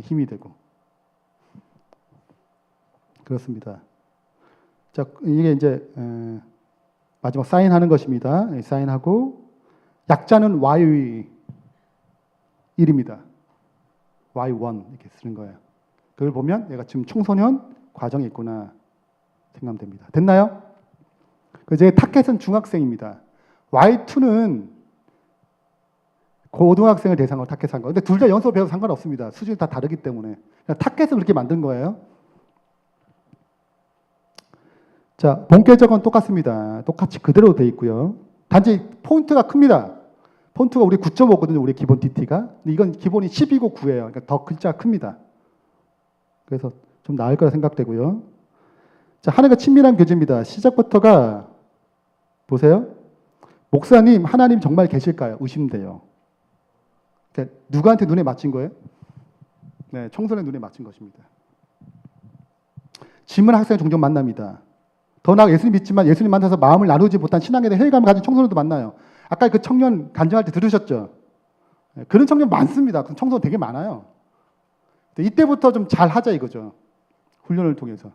힘이 되고. 그렇습니다. 자, 이게 이제 마지막 사인하는 것입니다. 사인하고 약자는 Y1입니다. Y1 이렇게 쓰는 거예요. 그걸 보면 얘가 지금 청소년 과정에 있구나 생각하면 됩니다. 됐나요? 제 타겟은 중학생입니다. Y2는 고등학생을 대상으로 타겟한 거. 근데 둘 다 연속 배워도 상관없습니다. 수준이 다 다르기 때문에. 타겟을 그렇게 만든 거예요. 자, 본계적은 똑같습니다. 똑같이 그대로 돼 있고요. 단지 폰트가 큽니다. 폰트가 우리 9.5거든요. 우리 기본 DT가. 근데 이건 기본이 10이고 9예요. 그러니까 더 글자가 큽니다. 그래서 좀 나을 거라 생각되고요. 자, 하나가 친밀한 교제입니다. 시작부터가 보세요. 목사님, 하나님 정말 계실까요? 의심돼요. 그러니까 누구한테 눈에 맞힌 거예요? 네, 청소년 눈에 맞힌 것입니다. 질문 학생 종종 만납니다. 더 나아가 예수님 믿지만 예수님 만나서 마음을 나누지 못한 신앙에 대해 회의감을 가진 청소년도 만나요. 아까 그 청년 간증할 때 들으셨죠? 그런 청년 많습니다. 그런 청소년 되게 많아요. 이때부터 좀 잘 하자 이거죠. 훈련을 통해서.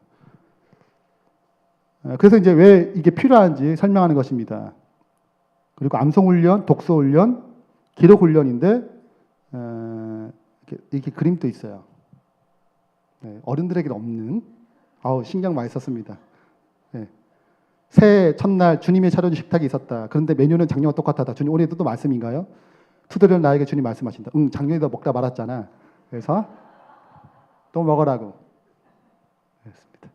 그래서 이제 왜 이게 필요한지 설명하는 것입니다. 그리고 암송훈련, 독서훈련, 기록훈련인데 이렇게 그림도 있어요. 어른들에게는 없는 신경 많이 썼습니다. 새해 첫날 주님이 차려준 식탁이 있었다. 그런데 메뉴는 작년과 똑같았다. 주님 올해도 또 말씀인가요? 투덜이는 나에게 주님 말씀하신다. 작년에도 먹다 말았잖아. 그래서 또 먹으라고. 그렇습니다.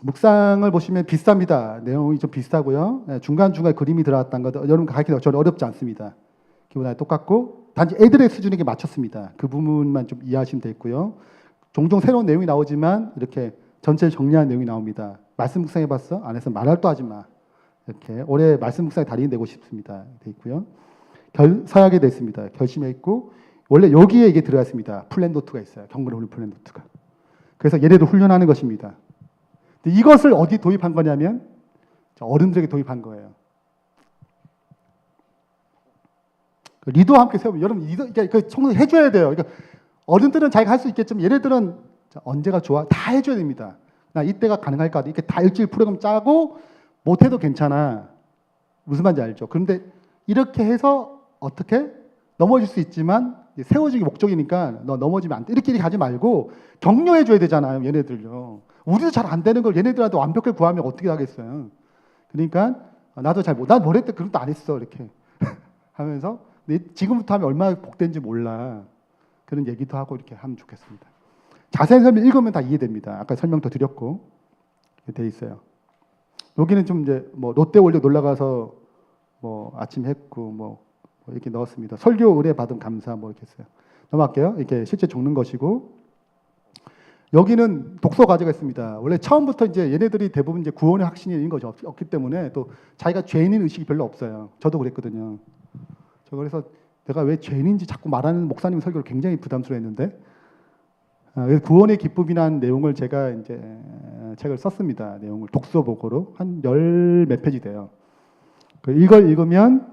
묵상을 보시면 비슷합니다. 내용이 좀 비슷하고요. 중간중간 그림이 들어갔다는 것 여러분 가르치기가 전혀 어렵지 않습니다. 기본에 똑같고 단지 애들의 수준에게 맞췄습니다. 그 부분만 좀 이해하시면 되겠고요. 종종 새로운 내용이 나오지만 이렇게 전체를 정리한 내용이 나옵니다. 말씀 묵상 해봤어? 안 해서 말할 또 하지 마. 이렇게 올해 말씀 묵상의 달인이 되고 싶습니다. 돼 있고요. 서약이 되어 있습니다. 결심해 있고 원래 여기에 이게 들어가 있습니다. 플랜 노트가 있어요. 경건의 훈련 플랜 노트가. 그래서 얘네들 훈련하는 것입니다. 근데 이것을 어디 도입한 거냐면 어른들에게 도입한 거예요. 리더와 함께 세우면 여러분 그 청소년 해줘야 돼요. 그러니까 어른들은 자기가 할 수 있겠지만 얘네들은 언제가 좋아? 다 해줘야 됩니다. 나 이때가 가능할까? 이렇게 다 일주일 프로그램 짜고 못해도 괜찮아. 무슨 말인지 알죠? 그런데 이렇게 해서 어떻게? 넘어질 수 있지만 세워지기 목적이니까 너 넘어지면 안 돼. 이렇게 하지 말고 격려해줘야 되잖아요. 얘네들요. 우리도 잘 안 되는 걸 얘네들한테 완벽하게 구하면 어떻게 하겠어요? 그러니까 나도 난 뭐랬대 그런 것도 안 했어. 이렇게 하면서 지금부터 하면 얼마나 복된지 몰라. 그런 얘기도 하고 이렇게 하면 좋겠습니다. 자세한 설명 읽으면 다 이해됩니다. 아까 설명도 드렸고 돼 있어요. 여기는 좀 이제 뭐 롯데월드 놀러 가서 뭐 아침 했고 뭐 이렇게 넣었습니다. 설교 의뢰 받은 감사 뭐 이렇게 했어요. 넘어갈게요. 이렇게 실제 적는 것이고 여기는 독서 과제가 있습니다. 원래 처음부터 이제 얘네들이 대부분 이제 구원의 확신이 있는 거죠. 없기 때문에 또 자기가 죄인인 의식이 별로 없어요. 저도 그랬거든요. 저 그래서 내가 왜 죄인인지 자꾸 말하는 목사님 설교를 굉장히 부담스러워했는데 그래서 구원의 기쁨이라는 내용을 제가 이제 책을 썼습니다. 내용을 독서 보고로 한 열 몇 페이지 돼요. 이걸 읽으면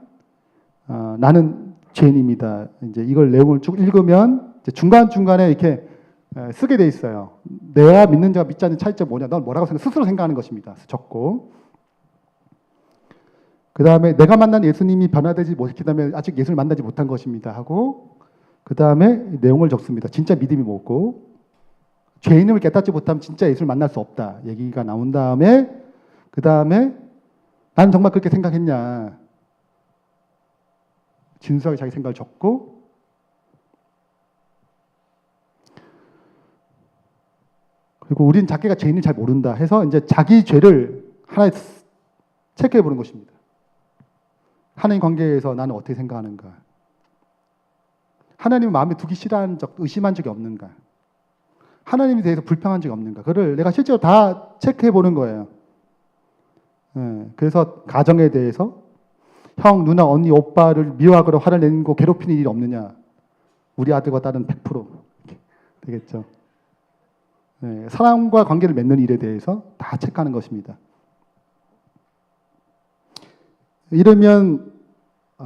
나는 죄인입니다. 이제 이걸 내용을 쭉 읽으면 이제 중간중간에 이렇게 쓰게 돼 있어요. 내가 믿는 자와 믿지 않는 차이점 뭐냐? 넌 뭐라고 스스로 생각하는 것입니다. 적고. 그 다음에 내가 만난 예수님이 변화되지 못했기 때문에 아직 예수를 만나지 못한 것입니다. 하고 그 다음에 내용을 적습니다. 진짜 믿음이 뭐고 죄인임을 깨닫지 못하면 진짜 예수를 만날 수 없다. 얘기가 나온 다음에 그 다음에 나는 정말 그렇게 생각했냐. 진솔하게 자기 생각을 적고 그리고 우린 자기가 죄인을 잘 모른다 해서 이제 자기 죄를 하나에 체크해 보는 것입니다. 하나님 관계에서 나는 어떻게 생각하는가? 하나님을 마음에 두기 싫어한 적, 의심한 적이 없는가? 하나님에 대해서 불평한 적이 없는가? 그걸 내가 실제로 다 체크해 보는 거예요. 그래서 가정에 대해서 형, 누나, 언니, 오빠를 미워하거나 화를 내고 괴롭히는 일이 없느냐? 우리 아들과 딸은 100% 되겠죠. 사람과 관계를 맺는 일에 대해서 다 체크하는 것입니다. 이러면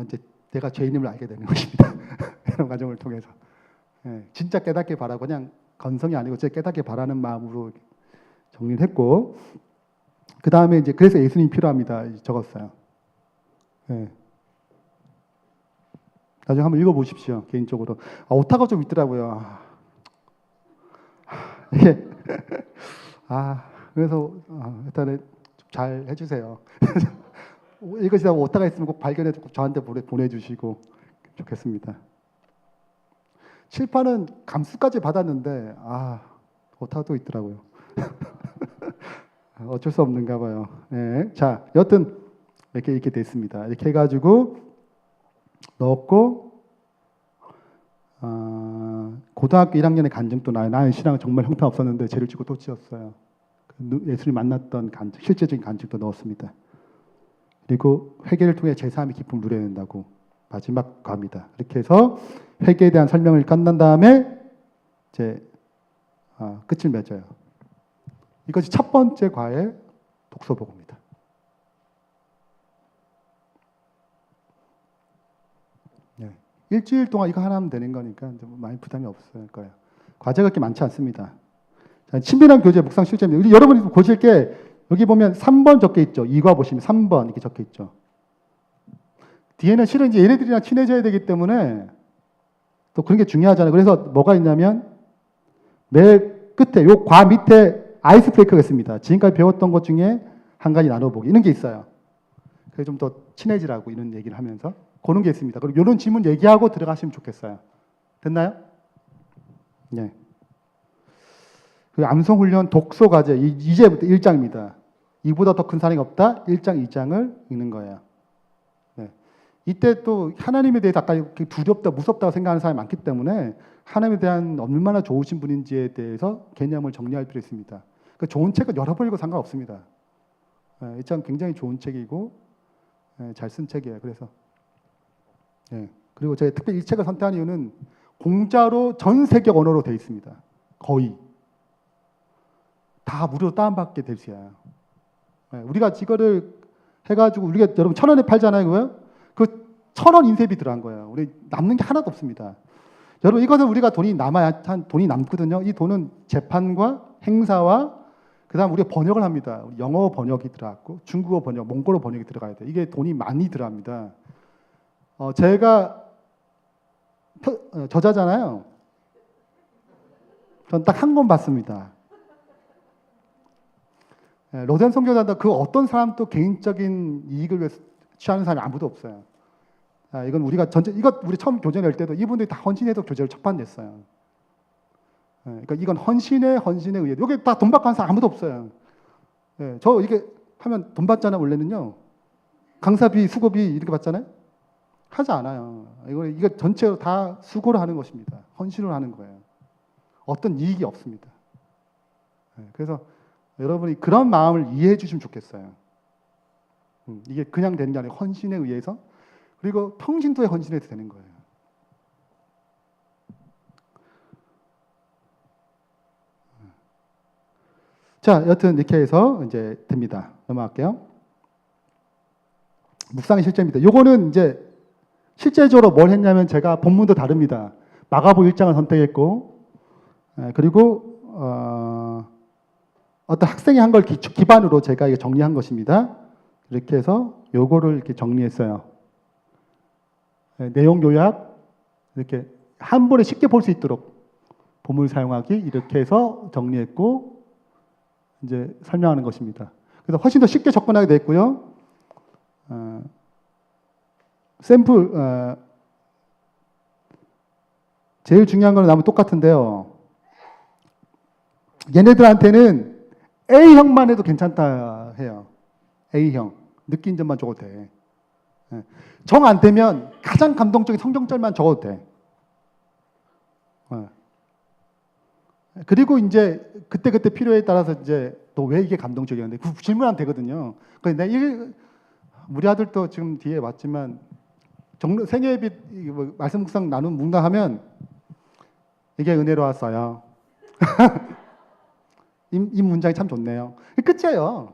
이제 내가 죄인임을 알게 되는 것입니다. 이런 과정을 통해서 진짜 깨닫게 바라고 그냥 건성이 아니고 진짜 깨닫게 바라는 마음으로 정리를 했고 그 다음에 이제 그래서 예수님이 필요합니다. 적었어요. 나중에 한번 읽어보십시오. 개인적으로 오타가 좀 있더라고요. 이게 그래서 일단은 잘 해주세요. 읽으시다 오타가 있으면 꼭 발견해서 꼭 저한테 보내주시고 좋겠습니다. 칠판은 감수까지 받았는데 오타도 있더라고요. 어쩔 수 없는가 봐요. 자, 여튼 이렇게 됐습니다. 이렇게 해가지고 넣었고 고등학교 1학년의 간증도 나는 신앙은 정말 형편없었는데 죄를 짓고 또 지었어요. 예수를 만났던 간증, 실제적인 간증도 넣었습니다. 그리고 회개를 통해 제3의 기쁨을 누려야 된다고 마지막 과입니다. 이렇게 해서 회개에 대한 설명을 끝난 다음에 이제 끝을 맺어요. 이것이 첫 번째 과의 독서보고입니다. 일주일 동안 이거 하나 하면 되는 거니까 많이 부담이 없을 거예요. 과제가 그렇게 많지 않습니다. 자, 친밀한 교제 묵상 실제입니다. 여러분이 보실 게 여기 보면 3번 적혀 있죠. 2과 보시면 3번 이렇게 적혀 있죠. 뒤에는 실은 이제 얘네들이랑 친해져야 되기 때문에 또 그런 게 중요하잖아요. 그래서 뭐가 있냐면 맨 끝에 요 과 밑에 아이스 브레이크가 있습니다. 지금까지 배웠던 것 중에 한 가지 나눠보기 이런 게 있어요. 그래서 좀 더 친해지라고 이런 얘기를 하면서 그런 게 있습니다. 그리고 이런 질문 얘기하고 들어가시면 좋겠어요. 됐나요? 네. 그 암송훈련 독서 과제 이제부터 1장입니다. 이보다 더 큰 사랑이 없다. 1장, 2장을 읽는 거예요. 네. 이때 또 하나님에 대해서 아까 두렵다, 무섭다고 생각하는 사람이 많기 때문에 하나님에 대한 얼마나 좋으신 분인지에 대해서 개념을 정리할 필요 있습니다. 그 좋은 책은 여러 번 읽어도 상관없습니다. 이 책 굉장히 좋은 책이고 잘 쓴 책이에요. 그래서 그리고 제가 특별히 이 책을 선택한 이유는 공짜로 전 세계 언어로 되어 있습니다. 거의 다 무료로 다운받게 될 수 있어요. 우리가 이거를 해가지고 우리가 여러분 1,000원에 팔잖아요, 그거요? 그 1,000원 인쇄비 들어간 거예요. 우리 남는 게 하나도 없습니다. 여러분 이것은 우리가 돈이 남거든요. 이 돈은 재판과 행사와 그다음 우리가 번역을 합니다. 영어 번역이 들어갔고 중국어 번역, 몽골어 번역이 들어가야 돼. 이게 돈이 많이 들어갑니다. 제가 저자잖아요. 전 딱 한 권 받습니다. 로젠 선교사다 그 어떤 사람도 개인적인 이익을 위해서 취하는 사람이 아무도 없어요. 이건 우리가 이것 우리 처음 교제할 때도 이분들이 다 헌신해서 교제를 chấp 반됐어요. 그러니까 이건 헌신에 의해 여기 다 돈 받고 하는 사람 아무도 없어요. 저 이게 하면 돈 받잖아요. 원래는요. 강사비, 수고비 이렇게 받잖아요. 하지 않아요. 이거 전체로 다 수고를 하는 것입니다. 헌신을 하는 거예요. 어떤 이익이 없습니다. 그래서 여러분이 그런 마음을 이해해 주시면 좋겠어요. 이게 그냥 되는 게 아니고 헌신에 의해서 그리고 평신도에 헌신해도 되는 거예요. 자, 여튼 이렇게 해서 이제 됩니다. 넘어갈게요. 묵상의 실제입니다. 요거는 이제 실제적으로 뭘 했냐면 제가 본문도 다릅니다. 마가복 1장을 선택했고, 그리고 어떤 학생이 한 걸 기반으로 제가 이게 정리한 것입니다. 이렇게 해서 요거를 이렇게 정리했어요. 내용 요약 이렇게 한 번에 쉽게 볼 수 있도록 본문을 사용하기 이렇게 해서 정리했고 이제 설명하는 것입니다. 그래서 훨씬 더 쉽게 접근하게 됐고요. 샘플 제일 중요한 건 아무 똑같은데요. 얘네들한테는 A형만 해도 괜찮다 해요. A형. 느낀 점만 적어도 돼. 정 안 되면 가장 감동적인 성경절만 적어도 돼. 그리고 이제 그때그때 필요에 따라서 이제 또 왜 이게 감동적이었는데 그 질문하면 되거든요. 근데 우리 아들도 지금 뒤에 왔지만 생애빛 말씀 묵상 나눔 묵상하면 이게 은혜로 왔어요. 이 문장이 참 좋네요. 끝이에요.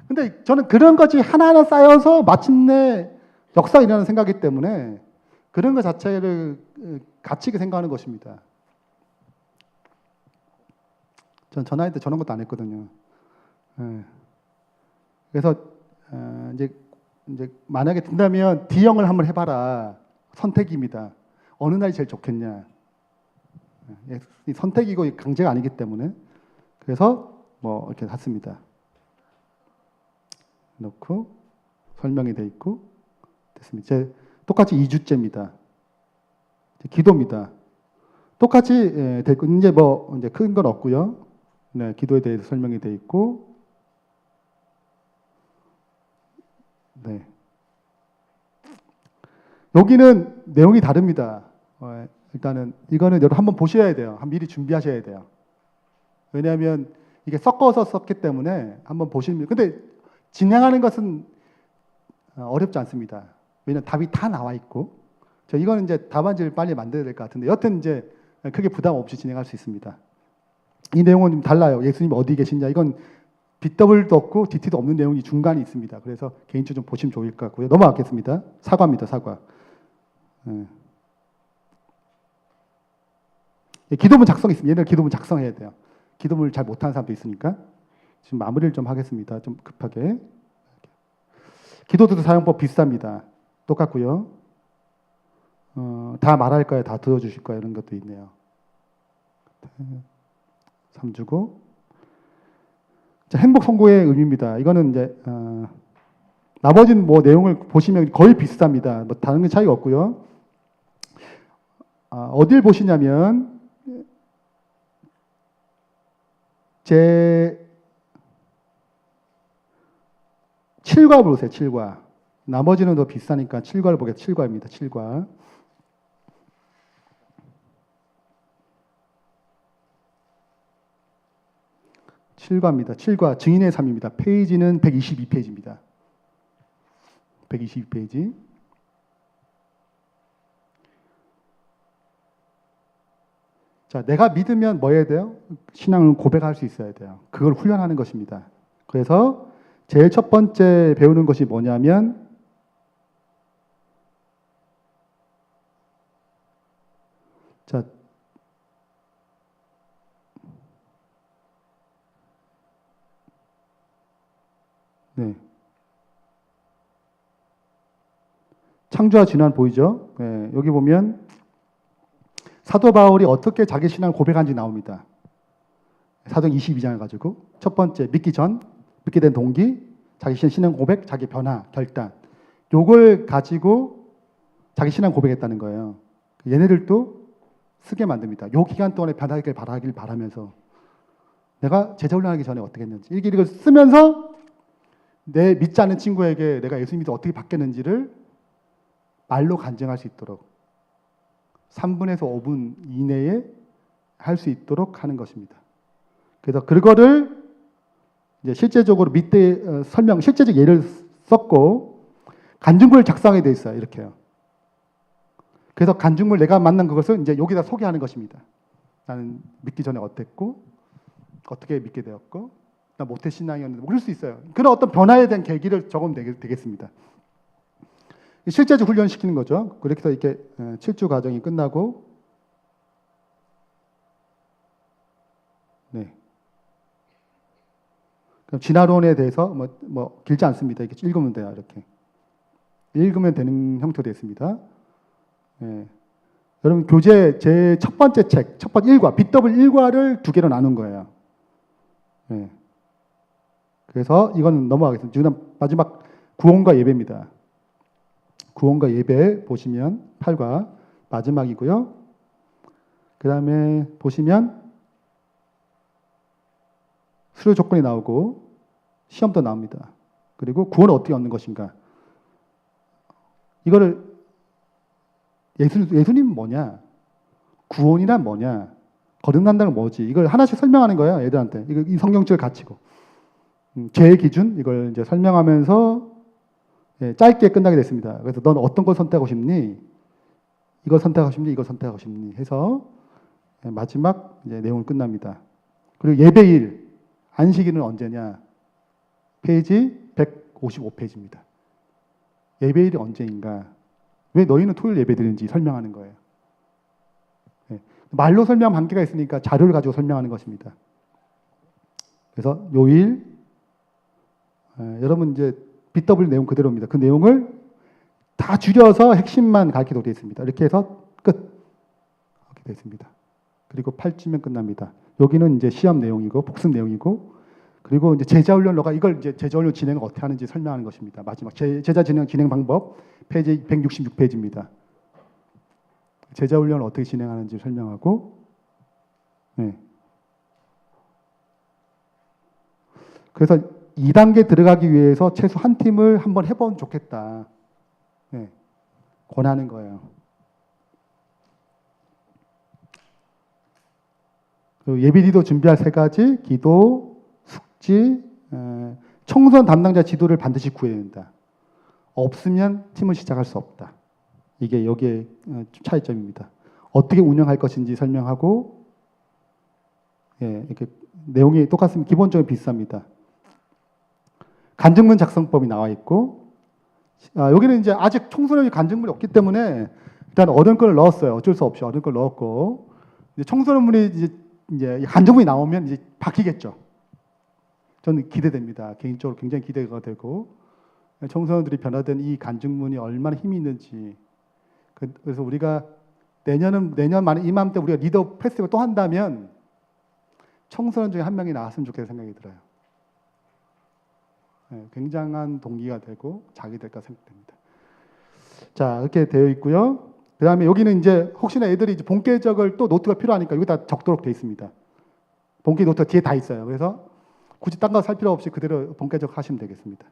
근데 저는 그런 것이 하나하나 쌓여서 마침내 역사가 일어나는 생각이기 때문에 그런 것 자체를 가치 있게 생각하는 것입니다. 전 나이 때 저런 것도 안 했거든요. 그래서 이제 만약에 된다면 D형을 한번 해봐라. 선택입니다. 어느 날이 제일 좋겠냐. 선택이고 강제가 아니기 때문에 그래서 뭐 이렇게 했습니다. 넣고 설명이 돼 있고 됐습니다. 이제 똑같이 2주째입니다. 기도입니다. 똑같이 돼 있고 이제 뭐 이제 큰 건 없고요. 네, 기도에 대해서 설명이 돼 있고 네. 여기는 내용이 다릅니다. 일단은 이거는 여러분 한번 보셔야 돼요. 미리 준비하셔야 돼요. 왜냐하면 이게 섞어서 썼기 때문에 한번 보시면 근데 진행하는 것은 어렵지 않습니다. 왜냐하면 답이 다 나와 있고 이거는 이제 답안지를 빨리 만들어야 될 것 같은데 여튼 이제 크게 부담 없이 진행할 수 있습니다. 이 내용은 좀 달라요. 예수님 어디 계시냐 이건 BW도 없고 DT도 없는 내용이 중간에 있습니다. 그래서 개인적으로 좀 보시면 좋을 것 같고요. 넘어가겠습니다. 사과입니다. 사과. 기도문 작성이 있습니다. 얘네들 기도문 작성해야 돼요. 기도문을 잘 못하는 사람도 있으니까 지금 마무리를 좀 하겠습니다. 좀 급하게. 기도도 사용법 비슷합니다. 똑같고요. 다 말할 거예요. 다 들어주실 거예요. 이런 것도 있네요. 3주고 자, 행복 선고의 의미입니다. 이거는 이제 나머지는 뭐 내용을 보시면 거의 비슷합니다. 뭐 다른 게 차이가 없고요. 어딜 보시냐면 제 7과 보세요. 7과. 나머지는 더 비싸니까 7과를 보겠습니다. 7과입니다. 7과. 칠과입니다. 7과 증인의 삶입니다. 페이지는 122페이지입니다. 122페이지. 자, 내가 믿으면 뭐 해야 돼요? 신앙을 고백할 수 있어야 돼요. 그걸 훈련하는 것입니다. 그래서 제일 첫 번째 배우는 것이 뭐냐면 자, 네. 창조와 진화는 보이죠? 네, 여기 보면 사도 바울이 어떻게 자기 신앙을 고백한지 나옵니다. 사도행 22장을 가지고 첫 번째 믿기 전, 믿게 된 동기, 자기 신앙 고백, 자기 변화, 결단 요걸 가지고 자기 신앙 고백했다는 거예요. 얘네들도 쓰게 만듭니다. 요 기간 동안에 변하길 바라면서 내가 제자 훈련하기 전에 어떻게 했는지 이걸 쓰면서 내 믿지 않는 친구에게 내가 예수 믿어 어떻게 바뀌었는지를 말로 간증할 수 있도록 3분에서 5분 이내에 할 수 있도록 하는 것입니다. 그래서 그거를 이제 실제적으로 밑에 설명, 실제적 예를 썼고 간증문을 작성하게 돼 있어요. 이렇게요. 그래서 간증문 내가 만난 그것을 이제 여기다 소개하는 것입니다. 나는 믿기 전에 어땠고 어떻게 믿게 되었고 나 모태신앙이었는데 모를 수 있어요. 그런 어떤 변화에 대한 계기를 적으면 되겠습니다. 실제적 훈련시키는 거죠. 그렇게 해서 이렇게 7주 과정이 끝나고, 네. 그럼 진화론에 대해서 뭐 길지 않습니다. 이렇게 읽으면 돼요. 이렇게 읽으면 되는 형태로 되어 있습니다. 예. 여러분 교재 제 첫 번째 책, 첫 번째 1과, BW1과를 두 개로 나눈 거예요. 예. 그래서 이건 넘어가겠습니다. 지금 마지막 구원과 예배입니다. 구원과 예배 보시면 8과 마지막이고요. 그 다음에 보시면 수료 조건이 나오고 시험도 나옵니다. 그리고 구원을 어떻게 얻는 것인가. 이거를 예수님은 뭐냐? 구원이란 뭐냐? 거듭난다는 뭐지? 이걸 하나씩 설명하는 거예요, 애들한테. 이 성경책을 가지고. 죄의 기준, 이걸 이제 설명하면서 짧게 끝나게 됐습니다. 그래서 넌 어떤 걸 선택하고 싶니? 이걸 선택하고 싶니? 이걸 선택하고 싶니? 해서 마지막 이제 내용을 끝납니다. 그리고 예배일, 안식일은 언제냐? 페이지 155페이지입니다. 예배일이 언제인가? 왜 너희는 토요일 예배드리는지 설명하는 거예요. 말로 설명하면 한계가 있으니까 자료를 가지고 설명하는 것입니다. 그래서 요일, 여러분 이제 BW 내용 그대로입니다. 그 내용을 다 줄여서 핵심만 가르치도록 되어 있습니다. 이렇게 해서 끝. 이렇게 되어 있습니다. 그리고 8주면 끝납니다. 여기는 이제 시험 내용이고 복습 내용이고, 그리고 이제 제자훈련, 너가 이걸 이제 제자훈련 진행을 어떻게 하는지 설명하는 것입니다. 마지막 제자 진행 방법, 페이지 166페이지입니다. 제자훈련을 어떻게 진행하는지 설명하고, 네. 그래서 2단계 들어가기 위해서 최소 한 팀을 한번 해보면 좋겠다. 네. 권하는 거예요. 예비기도 준비할 3가지, 기도, 숙지, 청소년 담당자 지도를 반드시 구해야 된다. 없으면 팀을 시작할 수 없다. 이게 여기에 차이점입니다. 어떻게 운영할 것인지 설명하고, 이렇게 내용이 똑같으면 기본적으로 비슷합니다. 간증문 작성법이 나와 있고, 여기는 이제 아직 청소년이 간증문이 없기 때문에 일단 어른권을 넣었어요. 어쩔 수 없이 어른권을 넣었고, 이제 청소년분이 이제 간증문이 나오면 이제 바뀌겠죠. 저는 기대됩니다. 개인적으로 굉장히 기대가 되고, 청소년들이 변화된 이 간증문이 얼마나 힘이 있는지. 그래서 우리가 내년 만에 이맘때 우리가 리더 페스티벌 또 한다면 청소년 중에 한 명이 나왔으면 좋겠다는 생각이 들어요. 굉장한 동기가 되고 자기 될까 생각됩니다. 자, 이렇게 되어 있고요. 그 다음에 여기는 이제 혹시나 애들이 이제 본계적을 또 노트가 필요하니까 여기다 적도록 되어 있습니다. 본계 노트가 뒤에 다 있어요. 그래서 굳이 딴 거 살 필요 없이 그대로 본계적 하시면 되겠습니다.